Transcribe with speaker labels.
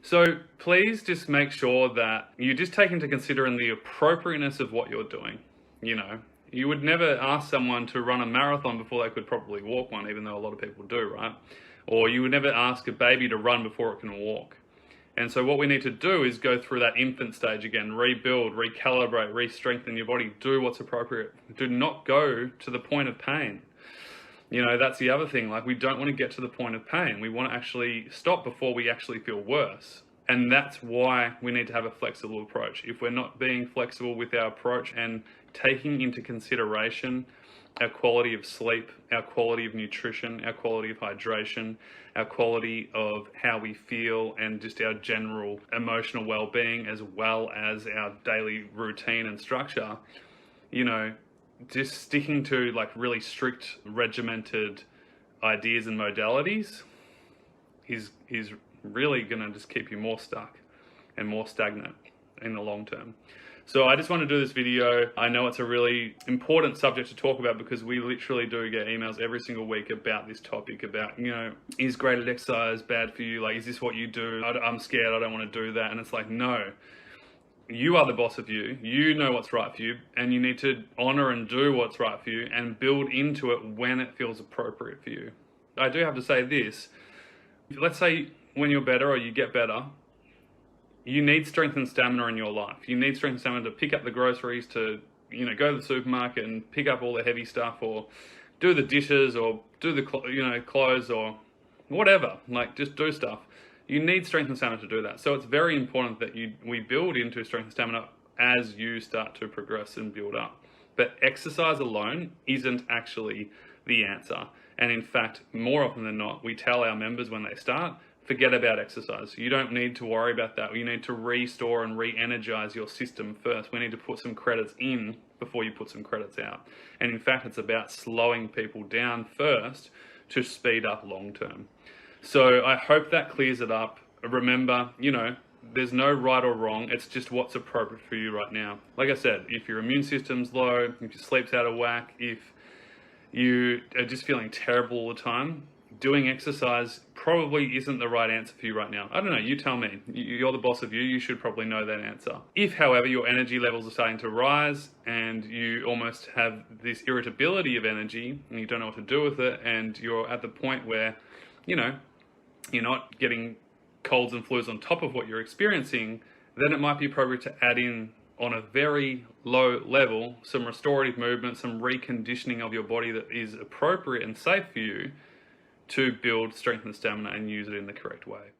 Speaker 1: So please just make sure that you just take into consideration the appropriateness of what you're doing. You know, you would never ask someone to run a marathon before they could probably walk one, even though a lot of people do, right? Or you would never ask a baby to run before it can walk. And so what we need to do is go through that infant stage again, rebuild, recalibrate, re-strengthen your body, do what's appropriate. Do not go to the point of pain. You know, that's the other thing. Like, we don't want to get to the point of pain. We want to actually stop before we actually feel worse. And that's why we need to have a flexible approach. If we're not being flexible with our approach and taking into consideration our quality of sleep, our quality of nutrition, our quality of hydration, our quality of how we feel, and just our general emotional well-being, as well as our daily routine and structure, you know, just sticking to like really strict regimented ideas and modalities is really going to just keep you more stuck and more stagnant in the long term. So I just want to do this video. I know it's a really important subject to talk about because we literally do get emails every single week about this topic, about, you know, is graded exercise bad for you? Like, is this what you do? I'm scared, I don't want to do that. And it's like, no, you are the boss of you. You know what's right for you, and you need to honor and do what's right for you and build into it when it feels appropriate for you. I do have to say this. Let's say when you're better or you get better, you need strength and stamina in your life. You need strength and stamina to pick up the groceries, to, you know, go to the supermarket and pick up all the heavy stuff, or do the dishes, or do the, you know, clothes, or whatever. Like, just do stuff. You need strength and stamina to do that. So it's very important that we build into strength and stamina as you start to progress and build up. But exercise alone isn't actually the answer. And in fact, more often than not, we tell our members when they start, forget about exercise. You don't need to worry about that. You need to restore and re-energize your system first. We need to put some credits in before you put some credits out. And in fact, it's about slowing people down first to speed up long term. So I hope that clears it up. Remember, you know, there's no right or wrong. It's just what's appropriate for you right now. Like I said, if your immune system's low, if your sleep's out of whack, if you are just feeling terrible all the time, doing exercise probably isn't the right answer for you right now. I don't know, you tell me. You're the boss of you, you should probably know that answer. If, however, your energy levels are starting to rise and you almost have this irritability of energy and you don't know what to do with it, and you're at the point where, you know, you're not getting colds and flus on top of what you're experiencing, then it might be appropriate to add in, on a very low level, some restorative movement, some reconditioning of your body that is appropriate and safe for you to build strength and stamina and use it in the correct way.